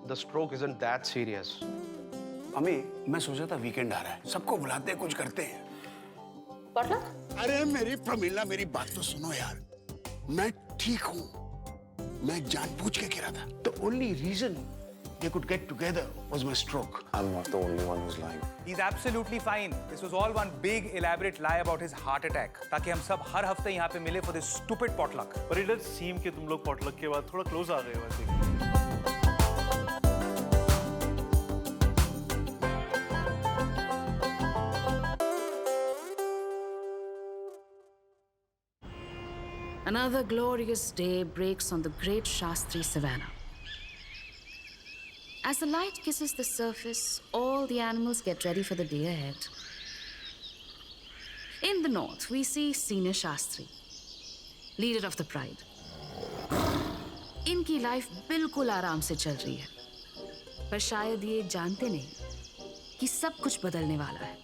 The stroke isn't that serious. Mummy, मैं सोचा था वीकेंड आ रहा है, सबको बुलाते हैं, कुछ करते हैं। पॉटलक? अरे मेरी प्रमिला, मेरी बात तो सुनो यार। मैं ठीक हूँ। मैं जानबूझ के गिरा था। The only reason they could get together was my stroke. I'm not the only one who's lying. He's absolutely fine. This was all one big elaborate lie about his heart attack. ताकि हम सब हर हफ्ते यहाँ पे मिले for this stupid potluck. But it does seem कि तुम लोग potluck के बाद थोड़ा close आ गए वैसे। Another glorious day breaks on the great Shastri Savannah. As the light kisses the surface, all the animals get ready for the day ahead. In the north, we see Senior Shastri, leader of the pride. इनकी life बिल्कुल आराम से चल रही है, पर शायद ये जानते नहीं कि सब कुछ बदलने वाला है.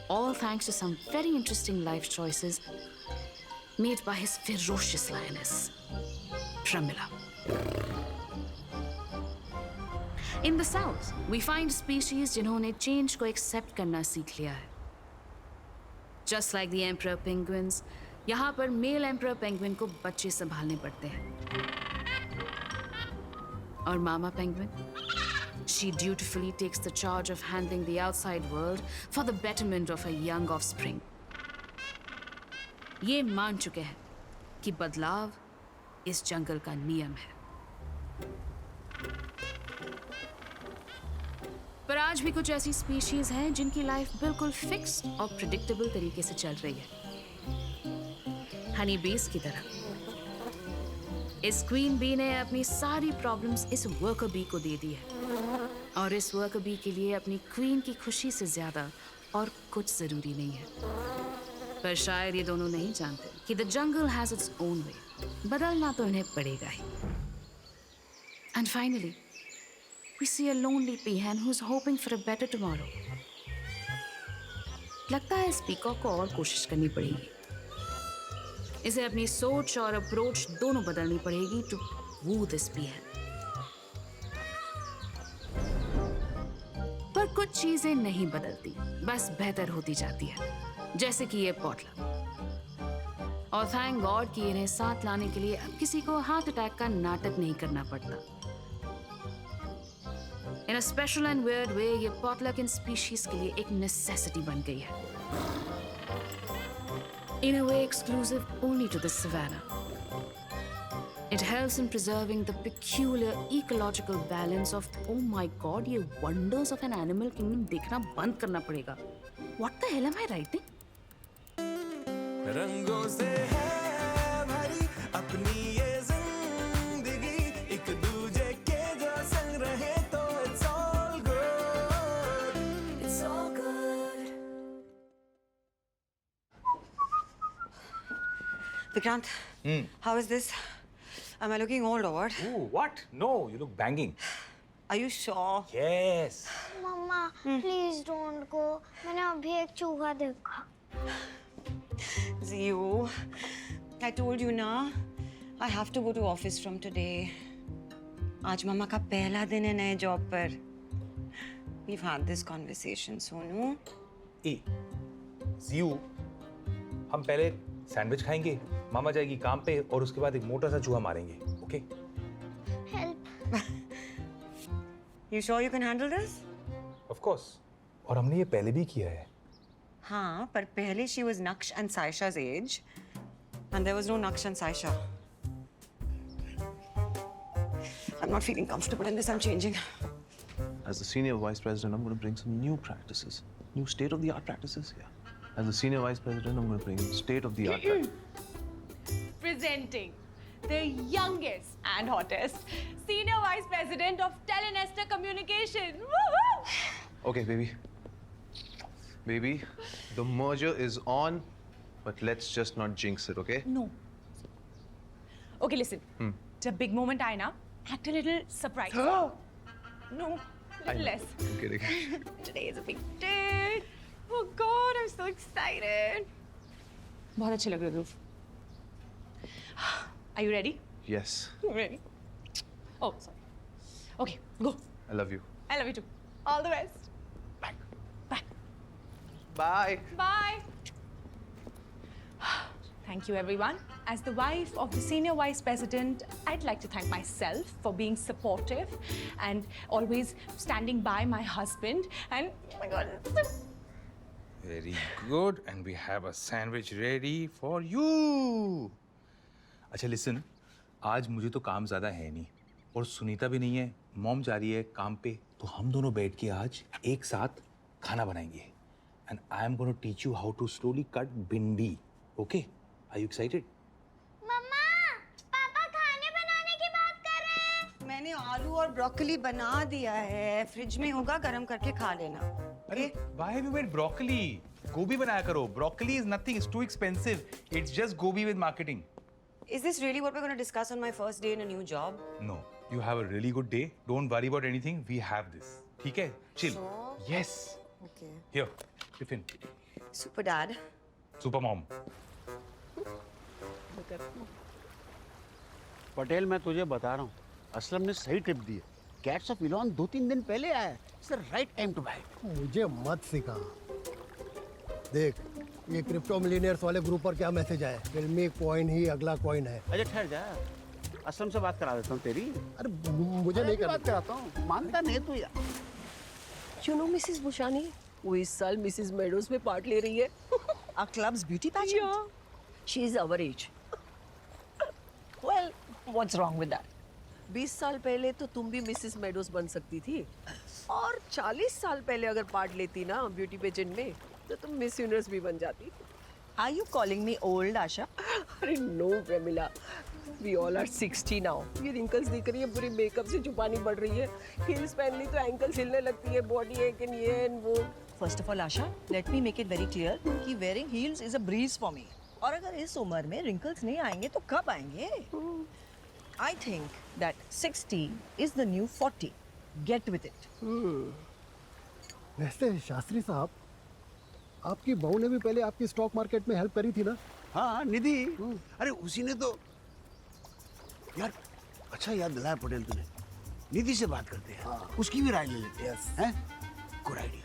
All thanks to some very interesting life choices made by his ferocious lioness, Pramila. In the south, we find species जिन्होंने change को accept करना सीख लिया है. Just like the emperor penguins, यहाँ पर male emperor penguin को बच्चे संभालने पड़ते हैं. और mama penguin, she dutifully takes the charge of handling the outside world for the betterment of her young offspring. ये मान चुके हैं कि बदलाव इस जंगल का नियम है. पर आज भी कुछ ऐसी स्पीशीज हैं जिनकी लाइफ बिल्कुल फिक्स्ड और प्रिडिक्टेबल तरीके से चल रही है. हनी बीज की तरह. इस क्वीन बी ने अपनी सारी प्रॉब्लम्स इस वर्कर बी को दे दी है, और इस वर्कर बी के लिए अपनी क्वीन की खुशी से ज्यादा और कुछ जरूरी नहीं है. पर शायद ये दोनों नहीं जानते कि the jungle has its own way. बदलना तो इन्हें पड़ेगा ही. And finally we see a lonely peahen who's hoping for a better tomorrow. लगता है इस पीकॉक को और कोशिश करनी पड़ेगी. इसे अपनी सोच और अप्रोच दोनों बदलनी पड़ेगी to woo this peahen. पर कुछ चीजें नहीं बदलती, बस बेहतर होती जाती है, जैसे कि ये पॉटलक. और थैंक गॉड कि इन्हें साथ लाने के लिए अब किसी को हार्ट अटैक का नाटक नहीं करना पड़ता. In a special and weird way, ये potluck in species के लिए एक necessity बन गई है. In a way exclusive only to the savannah. It helps in preserving the peculiar ecological balance of, oh my god, ये wonders of an animal kingdom देखना बंद करना पड़ेगा. What the hell am I writing? रंगों से है भरी अपनी ये जिंदगी, एक दूजे के जो संग रहे तो it's all good. It's all good. Vikrant, how is this? Am I looking old or what? Ooh, what? No, you look banging. Are you sure? Yes. मम्मा प्लीज डोंट गो. मैंने अभी एक चूहा देखा. Ziyu, I told you na, I have to go to office from today. आज मामा का पहला दिन है नए जॉब पर. We've had this conversation, Sonu. ए, ज़ियू, हम पहले सैंडविच खाएंगे, मामा जाएगी काम पे और उसके बाद एक मोटा सा चूहा मारेंगे, okay? Help. You sure you can handle this? Of course. और हमने ये पहले भी किया है. हाँ, पर पहले she was Naksh and Saisha's age, and there was no Naksh and Saisha. I'm not feeling comfortable in this. I'm changing. As the senior vice president, I'm going to bring some new practices, new state-of-the-art practices here. As the senior vice president, I'm going to bring state-of-the-art practices. Presenting the youngest and hottest senior vice president of Telenester Communication. Woohoo! Okay, baby. Baby, the merger is on, but let's just not jinx it, okay? No. Okay, listen. जब big moment आए ना, act a little surprised. No, little less. I'm kidding. Today is a big day. Oh God, I'm so excited. बहुत अच्छे लग रहे हो, Dhruv. Are you ready? Yes. Ready? Oh, sorry. Okay, go. I love you. I love you too. All the best. Bye. Bye. Bye. Bye. Thank you, everyone. As the wife of the senior vice president, I'd like to thank myself for being supportive and always standing by my husband. And oh my God. Very good. And we have a sandwich ready for you. अच्छा listen, आज मुझे तो काम ज़्यादा है नहीं और सुनीता भी नहीं है, मॉम जा रही है काम पे, तो हम दोनों बैठ के आज एक साथ खाना बनाएंगे. And I am going to teach you how to slowly cut bindi. Okay? Are you excited? मम्मा पापा खाने बनाने की बात कर रहे हैं. मैंने आलू और ब्रोकली बना दिया है, फ्रिज में होगा, गरम करके खा लेना. अरे why have you made broccoli? गोभी बनाया करो. Broccoli is nothing. It's too expensive. It's just gobi with marketing. Is this really what we're going to discuss on my first day in a new job? No. You have a really good day. Don't worry about anything. We have this. ठीक है? Chill. So? Yes. Okay. Here. Tiffin. Super dad. Super mom. Patel मैं तुझे बता रहा हूँ असलम ने सही tip दी है. कैट्स ऑफ इलॉन 2-3 दिन पहले आया है. It's the right time to buy. मुझे मत सिखा. देख ये क्रिप्टो मिलियनियर्स वाले ग्रुप पर क्या मैसेज आया. फिल्मी कॉइन ही अगला कॉइन है. अजय ठहर जा, असलम से बात करा देता हूँ तेरी. अरे मुझे नहीं करना. बात कराता हूँ, मानता नहीं तू यार. You know Mrs. Bushani? वो इस साल मिसेस मेडोज में पार्ट ले रही है. Our club's beauty pageant? Yeah. She is our age. Well, what's wrong with that? 20 साल पहले तो तुम भी मिसेस मेडोज बन सकती थी और 40 साल पहले अगर पार्ट लेती ना ब्यूटी पेजेंट में तो तुम मिस यूनिवर्स भी बन जाती. Are you calling me old, Asha? अरे no Premila, we all are 60 now. ये रिंकल्स दिख रही है, पूरे मेकअप से जुबानी बढ़ रही है. हील्स पहन ली तो एंकल्स हिलने लगती है, बॉडी एक एंड ये एंड वो. First of all, Asha, let me make it very clear कि wearing heels is a breeze for me. और अगर इस उम्र में wrinkles नहीं आएंगे तो कब आएंगे? I think that 60 is the new 40. Get with it. वैसे शास्त्री साहब, आपकी बहू ने भी पहले आपकी स्टॉक मार्केट में हेल्प करी थी ना. हाँ निधि. अरे उसी ने तो यार. अच्छा याद दिलाया पटेल तूने. निधि से बात करते हैं. उसकी भी राय ले लेते हैं. Good idea.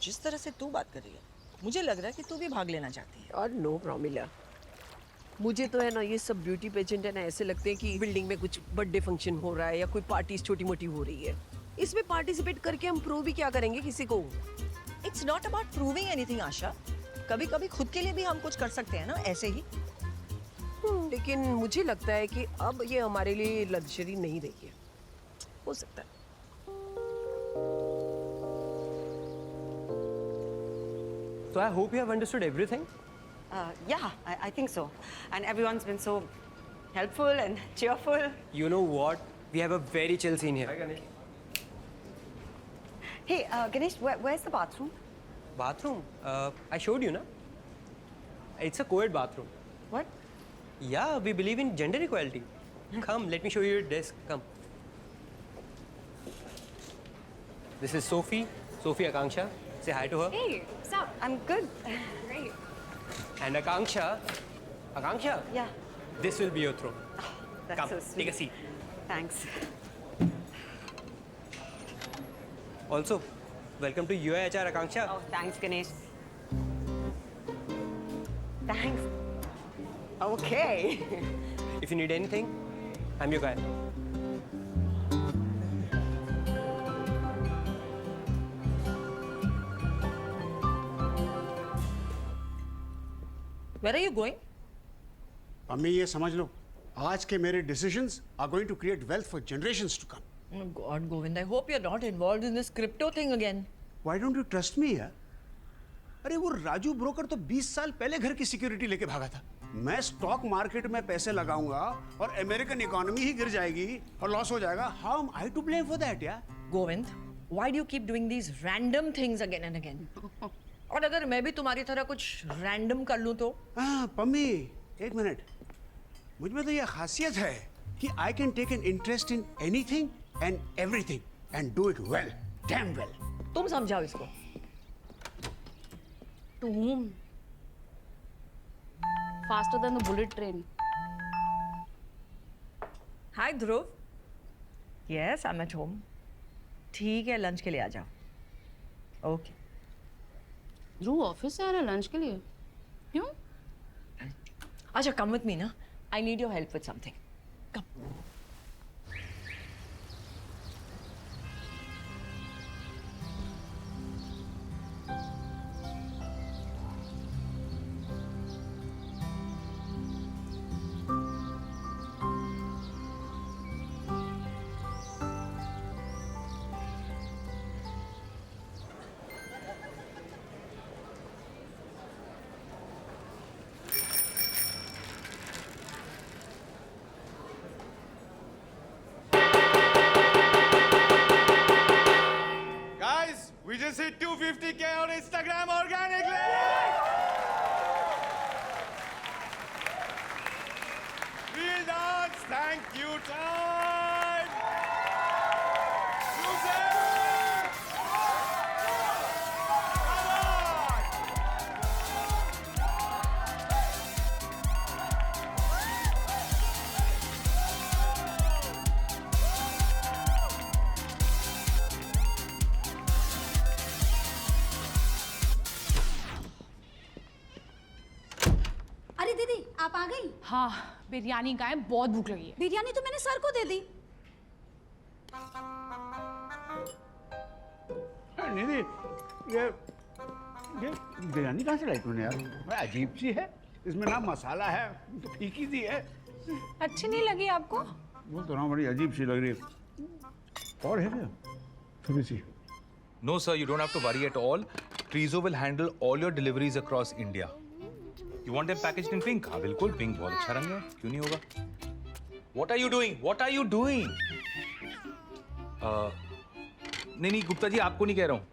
जिस तरह से तू बात कर रही है, मुझे लग रहा है कि तू भी भाग लेना चाहती है. और नो प्रोमिला, मुझे तो है ना ये सब ब्यूटी पेजेंट है ना ऐसे लगते हैं कि बिल्डिंग में कुछ बर्थडे फंक्शन हो रहा है या कोई पार्टी छोटी मोटी हो रही है. इसमें पार्टिसिपेट करके हम प्रूव भी क्या करेंगे किसी को. It's not about proving anything, Asha. कभी-कभी खुद के लिए भी हम कुछ कर सकते हैं ना, ऐसे ही. लेकिन मुझे लगता है कि अब ये हमारे लिए लग्जरी नहीं रही है. हो सकता है. So I hope you have understood everything. Yeah, I think so. And everyone's been so helpful and cheerful. You know what? We have a very chill scene here. Hi, Ganesh. Hey, Ganesh, where's the bathroom? Bathroom? I showed you, na? It's a co-ed bathroom. What? Yeah, we believe in gender equality. Come, let me show you your desk. Come. This is Sophie. Sophie Akanksha. Say hi to her. Hey, what's up? I'm good. Great. And Akanksha. Akanksha? Yeah. This will be your throne. That's Come, so sweet. take a seat. Thanks. Also, welcome to UIHR, Akanksha. Oh, thanks, Ganesh. Thanks. Okay. If you need anything, I'm your guy. Where are you going? अम्मी ये समझ लो, आज के मेरे decisions are going to create wealth for generations to come. Oh God, Govind, I hope you're not involved in this crypto thing again. Why don't you trust me यार? अरे वो Raju broker तो 20 साल पहले घर की सिक्योरिटी लेके भागा था. मैं स्टॉक मार्केट में पैसे लगाऊंगा और अमेरिकन इकोनॉमी ही गिर जाएगी और लॉस हो जाएगा. How am I to blame for that यार? Govind, why do you keep doing these random things again and again? और अगर मैं भी तुम्हारी तरह कुछ random कर लूं तो? हाँ पम्मी, एक मिनट. मुझ में तो ये खासियत है कि I can take an interest in anything and everything and do it well, damn well. तुम समझाओ इसको. To whom? Faster than the bullet train. Hi, Dhruv. Yes, I'm at home. ठीक है, लंच के लिए आ जाओ. Okay. ध्रुव ऑफिस से आ रहा है लंच के लिए? क्यों? Acha, come with me, na. I need your help with something. Come. Guys, we just hit 250K on Instagram organically! Real dance, thank you, time! Music! Come on! अरे दीदी आप आ गई? हाँ, बिरयानी का है, बहुत भूख लगी है। बिरयानी तो मैंने सर को दे दी। निधि, ये बिरयानी कहाँ से लाई तूने यार? बड़ा अजीब सी है। इसमें ना मसाला है, तो फीकी सी है। अच्छी नहीं लगी आपको? वो तो ना बड़ी अजीब सी लग रही है। और है क्या? थोड़ी सी। No, sir, you don't have to worry at all. Trizo will handle all your deliveries across India. You want them packaged in pink? हाँ बिल्कुल, pink बहुत अच्छा रंग है, क्यों नहीं होगा? What are you doing? What are you doing? नहीं गुप्ता जी आपको नहीं कह रहा हूँ.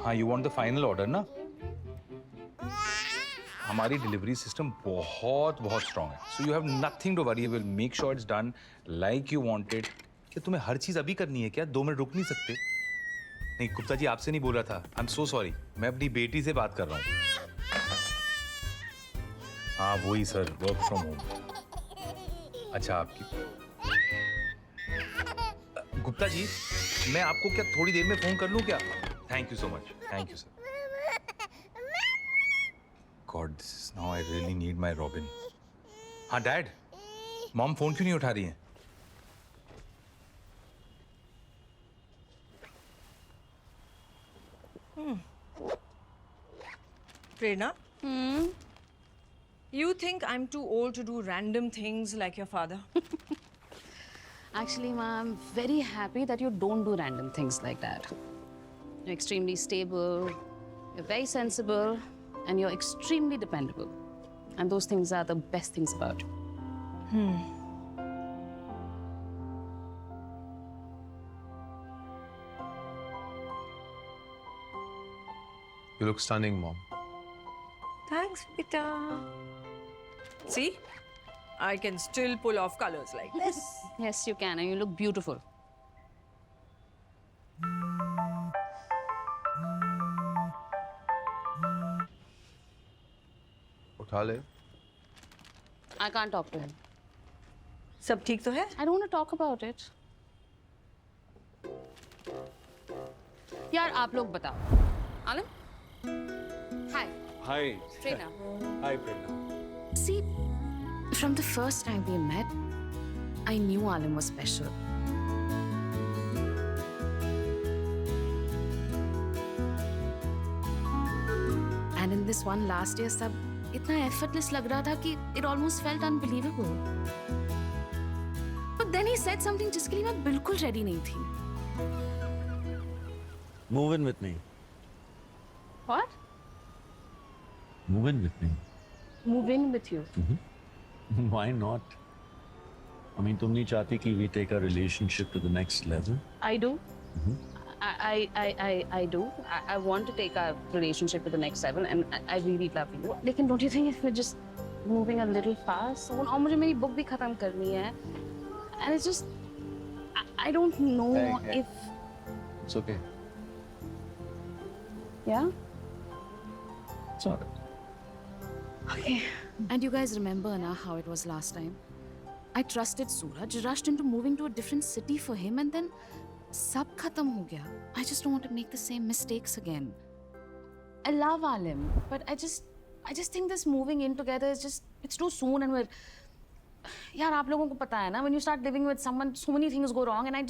हाँ, you want the final order ना? हमारी डिलीवरी सिस्टम बहुत स्ट्रांग है. So you have nothing to worry. We'll make sure it's done like you want it. क्या तुम्हें हर चीज अभी करनी है क्या? 2 मिनट रुक नहीं सकते? नहीं गुप्ता जी आपसे नहीं बोल रहा था. I'm so sorry. मैं अपनी बेटी से बात कर रहा हूँ. हाँ वही सर, वर्क फ्रॉम होम. अच्छा आपकी गुप्ता जी, मैं आपको क्या थोड़ी देर में फोन कर लूं क्या? Thank you so much. Thank you sir. God, this is now I really need my robin. हाँ डैड, मॉम फोन क्यों नहीं उठा रही हैं? Prerna? You think I'm too old to do random things like your father? Actually, Ma, I'm very happy that you don't do random things like that. You're extremely stable, you're very sensible, and you're extremely dependable. And those things are the best things about you. You look stunning, Mom. Thanks, beta. See? I can still pull off colors like this. Yes, you can, and you look beautiful. उठा ले. I can't talk to him. सब ठीक तो है? I don't want to talk about it. यार आप लोग बताओ. आलम? Hi. Hi. Prerna. Hi, Prerna. See, from the first time we met, I knew Alim was special. And in this one last year, सब इतना effortless लग रहा था कि it almost felt unbelievable. But then he said something जिसके लिए मैं बिल्कुल ready नहीं थी. Move in with me. What? Move in with me. Move in with you. Why not? I mean, तुम नहीं चाहती कि we take our relationship to the next level? I do. I do. I want to take our relationship to the next level, and I really love you. लेकिन don't you think if we're just moving a little fast? और मुझे मेरी book भी खत्म करनी है, and it's just I don't know Hey. if. It's okay. Yeah. It's all right. Okay. And you guys remember now how it was last time? I trusted Suraj, rushed into moving to a different city for him, and then सब खत्म हो गया. I just don't want to make the same mistakes again. I love Alim, but I just think this moving in together is just, it's too soon, and we're, यार आप लोगों को पता है ना, when you start living with someone, so many things go wrong, and I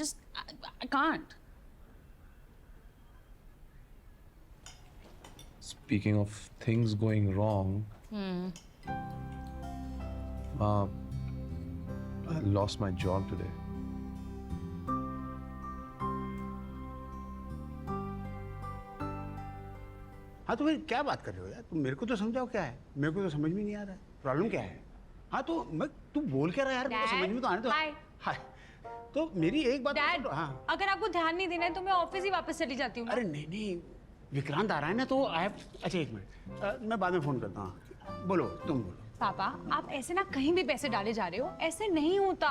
can't. Speaking of things going wrong, I lost my job today. हाँ तो फिर क्या बात कर रहे हो यार? तुम मेरे को तो समझाओ क्या है? मेरे को तो समझ में नहीं आ रहा है. प्रॉब्लम क्या है? हाँ तो मैं तू बोल क्या रहा है यार? मुझे समझ में तो आने दो. हाय. तो मेरी एक बात डैड, हाँ. अगर आपको ध्यान नहीं देना है तो मैं ऑफिस ही वापस चली जाती हूँ. अरे नहीं, विक्रांत आ रहा है ना, तो अच्छा एक मिनट, मैं बाद में फोन करता हूँ. बोलो, तुम बोलो. पापा, आप ऐसे ना कहीं भी पैसे डाले जा रहे हो, ऐसे नहीं होता.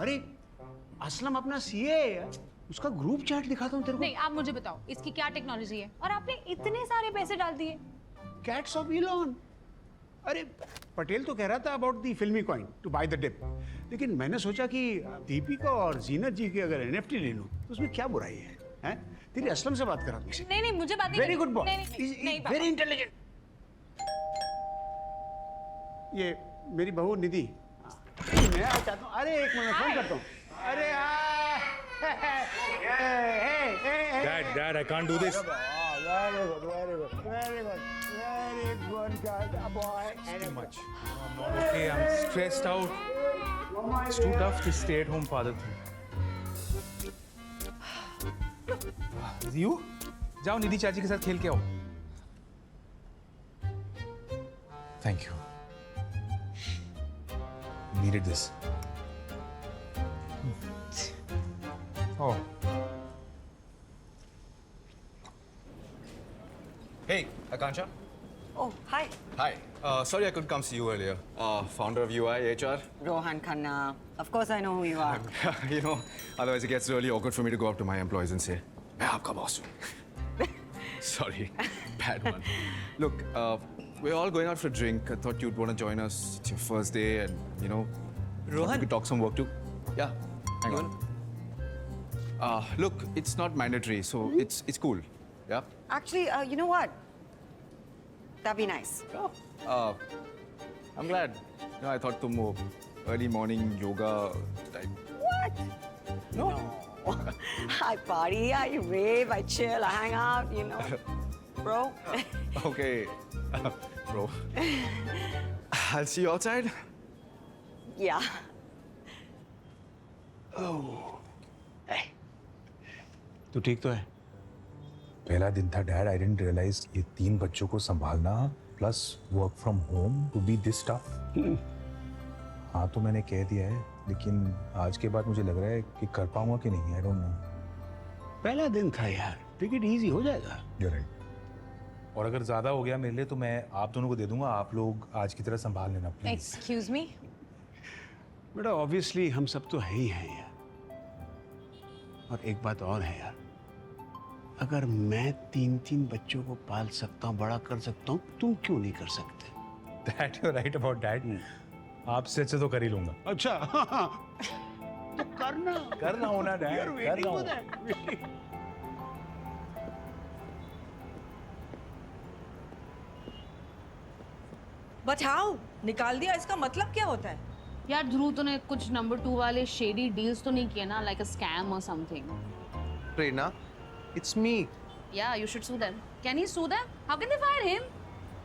अरे असलम अपना सीए, उसका ग्रुप चैट दिखाता हूँ तेरे को. नहीं, आप मुझे बताओ इसकी क्या टेक्नोलॉजी है और आपने इतने सारे पैसे डाल दिए. Cats of Elon. अरे पटेल तो कह रहा था about the filmy coin to buy the dip, लेकिन मैंने सोचा कि दीपिका और जीनत जी की अगर एनएफटी ले लूं तो उसमें क्या बुराई है? हैं? तेरी असलम से बात करा मुझे. नहीं, मुझे बात नहीं. वेरी गुड बॉय, नहीं, वेरी इंटेलिजेंट. ये मेरी बहू निधि. मैं चाहता हूँ. अरे एक मिनट, फोन करता हूँ. अरे Dad, I can't do this. Very good boy. It's too much. I'm not okay. I'm stressed out. It's too tough to stay at home father thing. Is it you? जाओ निधि चाची के साथ खेल के आओ. Thank you. Needed this. Oh. Hey, Akansha. Oh, hi. Hi. Sorry I couldn't come see you earlier. Founder of UI HR. Rohan Khanna. Of course I know who you are. You know, otherwise it gets really awkward for me to go up to my employees and say, "मैं आपका boss हूँ." Sorry, bad one. Look, we're all going out for a drink. I thought you'd want to join us. It's your first day, and you know, Rohan, we could talk some work too. Yeah. Hang on. Look, it's not mandatory, so it's cool. Yeah. Actually, you know what? That'd be nice. I'm glad. You know, I thought तुम वो early morning yoga type. What? No. I party, I rave, I chill, I hang out, you know. Bro. Okay, bro. I'll see you outside. Yeah. Oh. Hey. तू ठीक तो है? पहला दिन था dad. I didn't realise ये 3 बच्चों को संभालना plus work from home to be this tough. हाँ तो मैंने कह दिया है, लेकिन आज के बाद मुझे लग रहा है कि कर पाऊंगा कि नहीं. I don't know. पहला दिन था यार, टेक इट इजी, हो जाएगा. You're right. और अगर ज्यादा हो गया मेरे लिए तो मैं आप दोनों को दे दूंगा. आप लोग आज की तरह संभाल लेना प्लीज. Excuse me. बेटा ऑब्वियसली हम सब तो है ही हैं यार. और एक बात और है यार, अगर मैं 3 बच्चों को पाल सकता हूँ, बड़ा कर सकता हूँ, तुम क्यों नहीं कर सकते? That you're right about that. आपसे अच्छे तो कर ही लूंगा. अच्छा. तो करना होना डैड. कर रहा हूँ. But how? निकाल दिया, इसका मतलब क्या होता है? यार ध्रुव तूने कुछ नंबर 2 वाले शेडी डील्स तो नहीं किए ना, like a scam or something? Prerna, it's me. Yeah, you should sue them. Can he sue them? How can they fire him?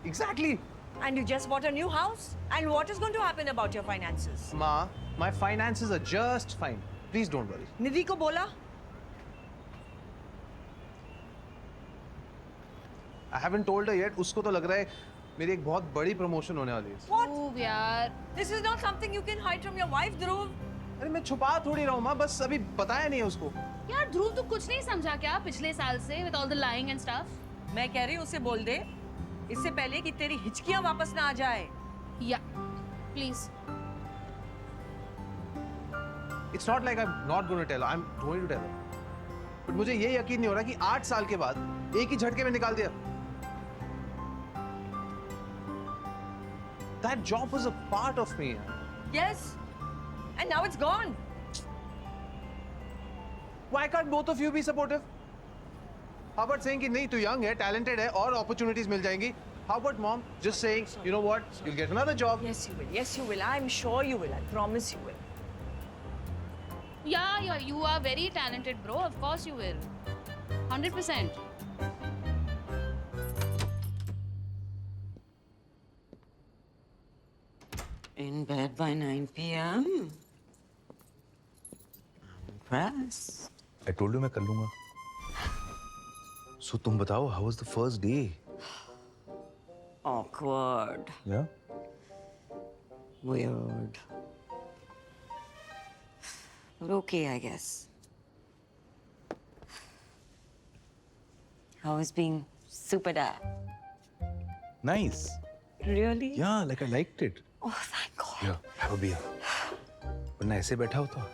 Exactly. And you just bought a new house? And what is going to happen about your finances? Ma, my finances are just fine. Please don't worry. निधि को बोला? I haven't told her yet. उसको तो लग रहा है मेरी एक बहुत बड़ी प्रमोशन होने वाली है. What? Dhruv यार. This is not something you can hide from your wife, Dhruv. अरे मैं छुपा थोड़ी रहा हूँ माँ, बस अभी बताया नहीं है उसको. यार ध्रुव तू कुछ नहीं समझा क्या पिछले साल से with all the lying and stuff? मैं कह रही हूँ उसे बोल दे, इससे पहले कि तेरी हिचकियाँ वापस ना आ जाए. Yeah, please. It's not like I'm not going to tell her. I'm going to tell her. But मुझे ये यकीन नहीं हो रहा कि 8 साल के बाद एक ही झटके में निकाल दिया. That job was a part of me. Yes, and now it's gone. Why can't both of you be supportive? How about saying कि नहीं तू young है, talented है और opportunities मिल जाएंगी? How about mom just saying, you know what, you'll get another job? Yes, you will. Yes, you will. I'm sure you will. I promise you will. Yeah, you are very talented, bro. Of course you will. 100%. In bed by 9 p.m. I'm impressed. I told you मैं कर लूँगा. So तुम बताओ, how was the first day? Awkward. Yeah? Weird. But okay, I guess. How is being super dad? Nice. Really? Yeah, like I liked it. Oh, thank God. Yeah, have a beer. वरना ऐसे बैठा होता.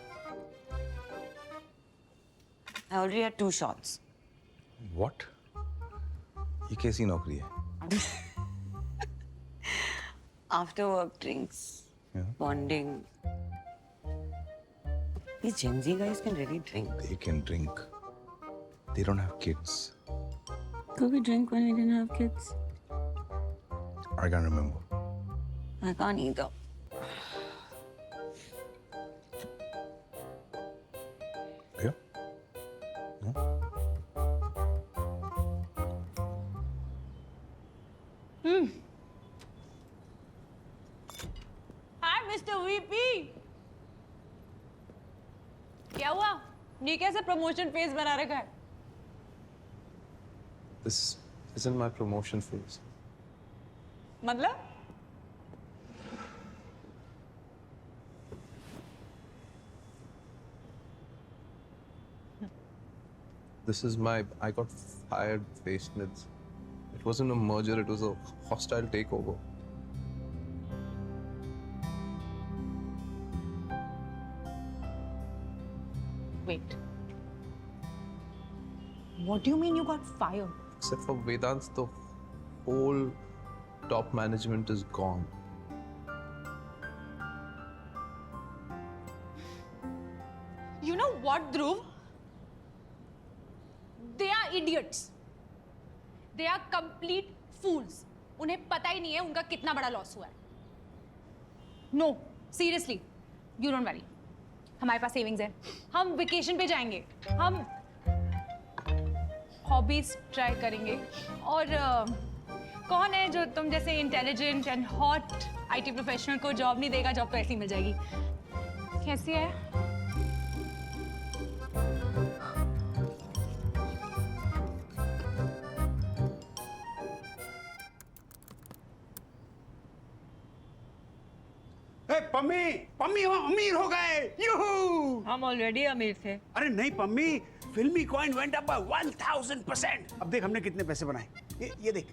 I already had 2 shots. What? ये कैसी नौकरी है? After work drinks. Yeah. Bonding. These Gen Z guys can really drink. They can drink. They don't have kids. Could we drink when we didn't have kids? I can't remember. I can't either. Yeah? No? Hi, Mr. VP. क्या हुआ? ये कैसे promotion phase बना रखा है? This isn't my promotion phase. मतलब? This is my I got fired phase. It wasn't a merger, it was a hostile takeover. Wait. What do you mean you got fired? Except for Vedant, the whole top management is gone. You know what, Dhruv? They are idiots. They are complete fools. उन्हें पता ही नहीं है उनका कितना बड़ा loss हुआ है. No, seriously, you don't worry. हमारे पास सेविंग्स है. हम वेकेशन पे जाएंगे. हम हॉबीज ट्राई करेंगे. और कौन है जो तुम जैसे intelligent and hot IT professional को जॉब नहीं देगा? जॉब तो ऐसी मिल जाएगी. कैसी है? पम्मी पम्मी हम अमीर हो गए. यूहू. हम ऑलरेडी अमीर थे. अरे नहीं पम्मी, फिल्मी कॉइन वेंट अप बाय 1000%. अब देख हमने कितने पैसे बनाए. ये देख.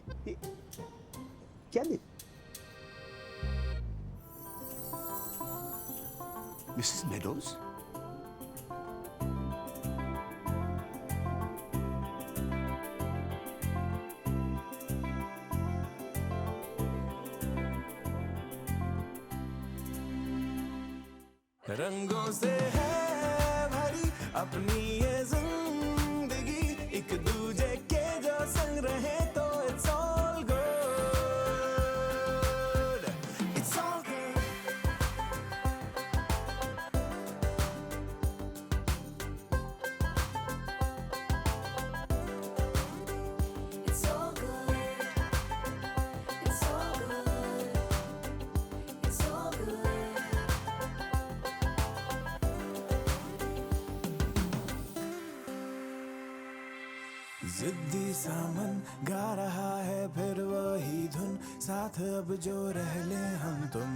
क्या देख? Mrs meadows. रंगों से है भरी अपनी ये जिंदगी, एक दूजे के जो संग रहे तो it's all good. It's all good. It's all good. It's all good. It's all good. जिद्दी सामन गा रहा है फिर वही धुन, साथ अब जो रह ले हम तुम.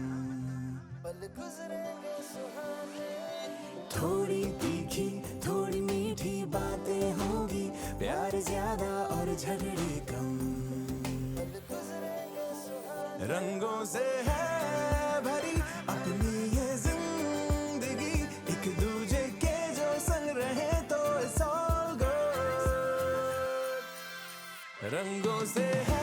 थोड़ी तीखी थोड़ी मीठी बातें होंगी, प्यार ज्यादा और झगड़े कम. रंगों से है भरी अपनी ये जिंदगी, एक दूजे के जो संग रहे तो it's all good. रंगों से है